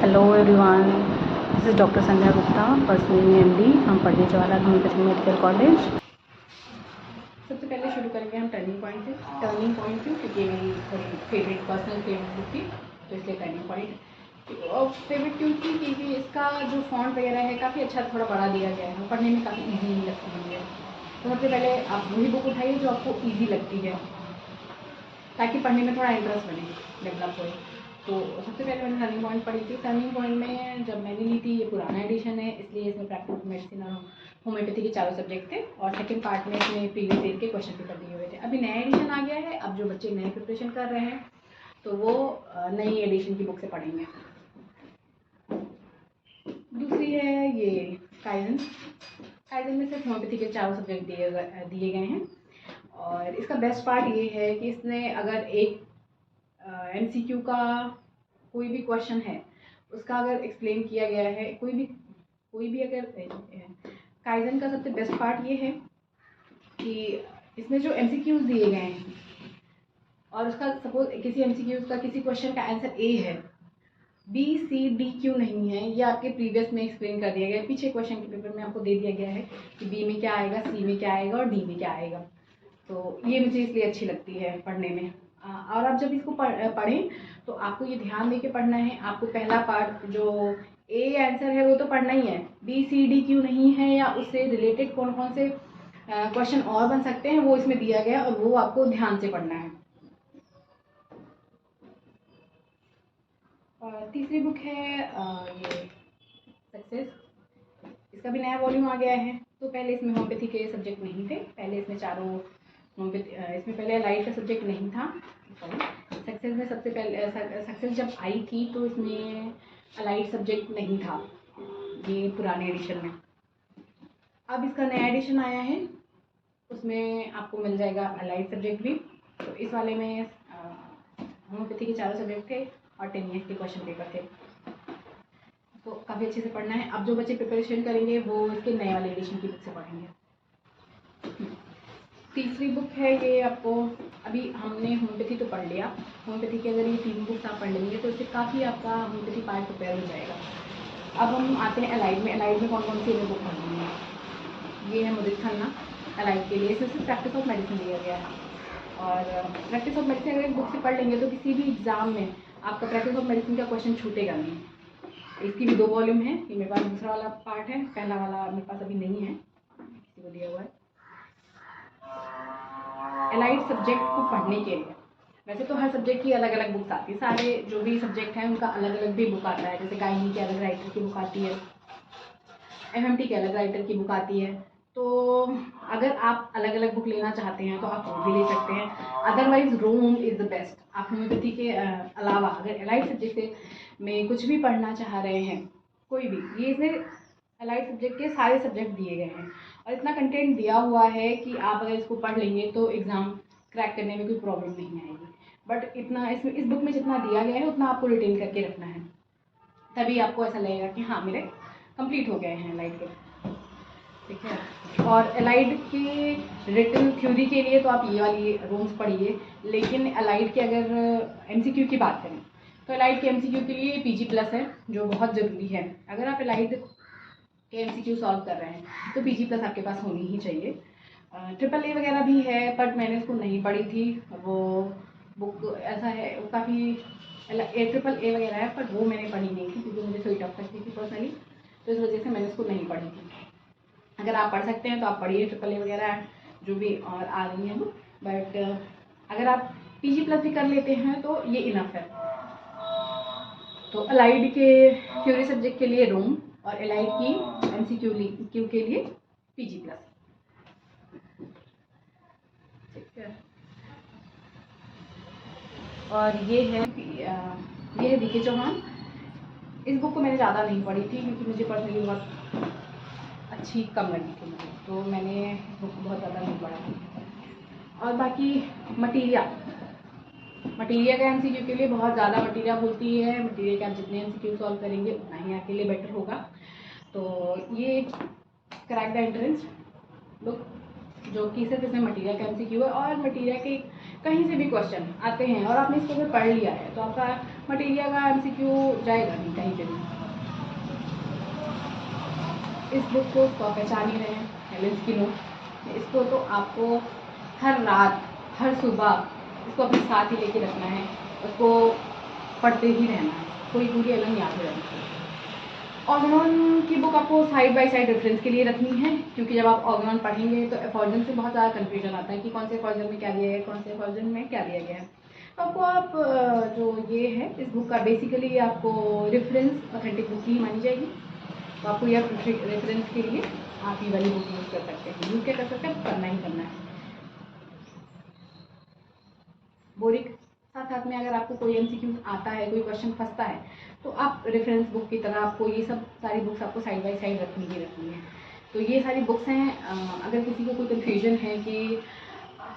Hello everyone, this is doctor Sandhya Gupta, personal MD from Pandit Jawaharlal homeopathic medical college. सबसे पहले शुरू करेंगे हम टर्निंग पॉइंट से। टर्निंग पॉइंट क्यों? क्योंकि मेरी थोड़ी फेवरेट पर्सनल फेवरेट बुक थी, तो इसलिए टर्निंग पॉइंट। और फेवरेट क्यों थी? क्योंकि इसका जो फॉन्ट वगैरह है काफ़ी अच्छा, थोड़ा बड़ा दिया गया है, पढ़ने में काफ़ी ईजी लगती है। तो सबसे पहले आप वही बुक उठाइए जो आपको ईजी लगती है, ताकि पढ़ने में थोड़ा इंटरेस्ट बने, डेवलप हो। तो सबसे पहले मैंने टर्निंग पॉइंट पढ़ी थी। टर्निंग पॉइंट में जब मैंने ली थी, ये पुराना एडिशन है, इसलिए इसमें प्रैक्टिस मेडिसिन और होम्योपैथी के चारों सब्जेक्ट थे, और सेकंड पार्ट में इसमें प्रीवियस ईयर के क्वेश्चन पेपर दिए हुए थे। अभी नया एडिशन आ गया है, अब जो बच्चे नए प्रिपरेशन कर रहे हैं तो वो नई एडिशन की बुक से पढ़ेंगे। दूसरी है ये काइजन। काइजन में सिर्फ होम्योपैथी के चारों सब्जेक्ट दिए गए हैं, और इसका बेस्ट पार्ट ये है कि इसने अगर एक MCQ का कोई भी क्वेश्चन है, उसका अगर एक्सप्लेन किया गया है, कोई भी अगर काइजन का सबसे बेस्ट पार्ट ये है कि इसमें जो MCQs दिए गए हैं, और उसका सपोज किसी MCQs का किसी क्वेश्चन का आंसर A है, B C D क्यों नहीं है, ये आपके प्रीवियस में एक्सप्लेन कर दिया गया है। पीछे क्वेश्चन के पेपर में आपको दे दिया गया है कि B में क्या आएगा, C में क्या आएगा और D में क्या आएगा। तो ये मुझे इसलिए अच्छी लगती है पढ़ने में। और आप जब इसको पढ़ें तो आपको ये ध्यान दे के पढ़ना है। आपको पहला पार्ट जो A आंसर है वो तो पढ़ना ही है, B C D क्यों नहीं है, या उससे रिलेटेड कौन कौन से क्वेश्चन और बन सकते हैं, वो इसमें दिया गया और वो आपको ध्यान से पढ़ना है। तीसरी बुक है ये सक्सेस। इसका भी नया वॉल्यूम आ गया है। तो पहले इसमें होम्योपैथी के सब्जेक्ट नहीं थे, पहले इसमें चारों होम्योपैथी, इसमें पहले अलाइड का सब्जेक्ट नहीं था। सक्सेस में सबसे पहले सक्सेस जब आई थी तो इसमें अलाइड सब्जेक्ट नहीं था, ये पुराने एडिशन में। अब इसका नया एडिशन आया है, उसमें आपको मिल जाएगा अलाइड सब्जेक्ट भी। तो इस वाले में होम्योपैथी के चारों सब्जेक्ट थे और 10 ईयर्स के क्वेश्चन पेपर थे, तो काफ़ी अच्छे से पढ़ना है। अब जो बच्चे प्रिपरेशन करेंगे वो इसके नए वाले एडिशन की बुक से पढ़ेंगे। तीसरी बुक है ये, आपको अभी हमने होम्योपैथी तो पढ़ लिया, होम्योपैथी के अगर ये 3 बुक्स आप पढ़ लेंगे तो इससे काफ़ी आपका होम्योपैथी पार्ट प्रिपेयर हो जाएगा। अब हम आते हैं अलाइड में। अलाइड में कौन कौन सी हमें बुक पढ़नी है? ये है मुदित खन्ना अलाइड के लिए। इसमें सिर्फ प्रैक्टिस ऑफ मेडिसिन दिया गया है, और प्रैक्टिस ऑफ मेडिसिन अगर एक बुक से पढ़ लेंगे तो किसी भी एग्ज़ाम में आपका प्रैक्टिस ऑफ मेडिसिन का क्वेश्चन छूटेगा नहीं। इसकी भी 2 वॉल्यूम है, ये मेरे पास दूसरा वाला पार्ट है, पहला वाला मेरे पास अभी नहीं है, किसी को दिया हुआ है। एलाइड सब्जेक्ट को पढ़ने के लिए वैसे तो हर सब्जेक्ट की अलग अलग बुक्स आती है, सारे जो भी सब्जेक्ट हैं उनका अलग अलग भी बुक आता है। जैसे गायनी के अलग राइटर की बुक आती है, MMT के अलग राइटर की बुक आती है। तो अगर आप अलग अलग बुक लेना चाहते हैं तो आप वो भी ले सकते हैं, otherwise Rome is the best. आप होम्योपैथी के अलावा अगर एलाइड सब्जेक्ट में कुछ भी पढ़ना चाह रहे हैं, कोई भी, ये इसमें एलाइड सब्जेक्ट के सारे सब्जेक्ट दिए गए हैं और इतना कंटेंट दिया हुआ है कि आप अगर इसको पढ़ लेंगे तो एग्ज़ाम क्रैक करने में कोई प्रॉब्लम नहीं आएगी। बट इतना इसमें इस बुक में जितना दिया गया है उतना आपको रिटेन करके रखना है, तभी आपको ऐसा लगेगा कि हाँ मेरे कंप्लीट हो गए हैं एलाइड के, ठीक है। और एलाइड के रिटन थ्योरी के लिए तो आप ये वाली रोम्स पढ़िए, लेकिन एलाइड के अगर MCQ की बात करें तो एलाइड के MCQ के लिए PG+ है जो बहुत ज़रूरी है। अगर आप एलाइड के MCQ सॉल्व कर रहे हैं तो PG+ आपके पास होनी ही चाहिए। AAA वगैरह भी है, बट मैंने उसको नहीं पढ़ी थी, वो बुक ऐसा है वो काफ़ी AAA वगैरह है, पर वो मैंने पढ़ी नहीं थी क्योंकि मुझे थोड़ी टफ लगती थी पर्सनली, तो इस वजह से मैंने उसको नहीं पढ़ी थी। अगर आप पढ़ सकते हैं तो आप पढ़िए AAA वगैरह जो भी और आ रही हैं, बट अगर आप PG+ भी कर लेते हैं तो ये इनफ है। तो अलाइड के थ्योरी सब्जेक्ट के लिए रोम और एलाइड की MCQ के लिए PG+, ठीक है। और ये है DK चौहान। इस बुक को मैंने ज़्यादा नहीं पढ़ी थी क्योंकि मुझे पर्सनली बहुत अच्छी कम लगी थी मुझे, तो मैंने इस बुक को बहुत ज़्यादा नहीं पढ़ा था। और बाकी मटीरिया का MCQ के लिए बहुत ज़्यादा मटीरिया होती है। मटीरिया के आप जितने MCQ सॉल्व करेंगे उतना ही आपके लिए बेटर होगा। तो ये क्रैक द एंट्रेंस बुक जो कि सिर्फ इसमें मटीरियल का MCQ है, और मटीरियल के कहीं से भी क्वेश्चन आते हैं और आपने इसको अगर पढ़ लिया है तो आपका बट एरिया का MCQ जाएगा नहीं कहीं पे भी। इस बुक को तो आप पहचान ही रहे हैं, हेलेन स्किनर। इसको तो आपको हर रात हर सुबह इसको अपने साथ ही लेके रखना है, उसको पढ़ते ही रहना है, कोई पूरी हेलेन याद रहना है। ऑर्गेनॉन की बुक आपको साइड बाय साइड रेफरेंस के लिए रखनी है, क्योंकि जब आप ऑर्गेनॉन पढ़ेंगे तो एफॉर्जन से बहुत ज़्यादा कन्फ्यूजन आता है कि कौन से एफॉर्जन में क्या दिया गया है, कौन से एफॉर्जन में क्या दिया गया है। तो आपको आप जो ये है इस बुक का बेसिकली आपको रेफरेंस ऑथेंटिक बुक ही मानी जाएगी। तो आपको यह रेफरेंस के लिए आप ये वाली बुक यूज़ कर सकते हैं। यूज़ क्या कर सकते हैं, करना ही करना है। बोरिक साथ साथ में अगर आपको कोई MCQ आता है, कोई क्वेश्चन फंसता है, तो आप रेफरेंस बुक की तरह आपको ये सब सारी बुक्स आपको साइड बाय साइड रखनी ही रखनी है। तो ये सारी बुक्स हैं। अगर किसी को कोई कन्फ्यूजन है कि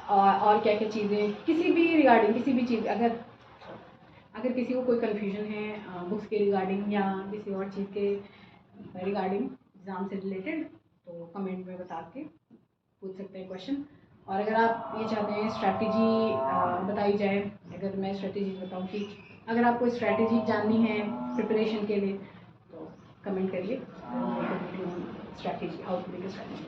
और क्या क्या चीज़ें किसी भी रिगार्डिंग किसी भी चीज़ अगर किसी को कोई कन्फ्यूजन है बुक्स के रिगार्डिंग या किसी और चीज़ के रिगार्डिंग एग्ज़ाम से रिलेटेड, तो कमेंट में बता के पूछ सकते हैं क्वेश्चन। और अगर आप ये चाहते हैं स्ट्रैटेजी बताई जाए, अगर मैं स्ट्रैटेजी बताऊं कि अगर आपको स्ट्रैटेजी जाननी है प्रिपरेशन के लिए, तो कमेंट करिए। Strategy how to make strategy.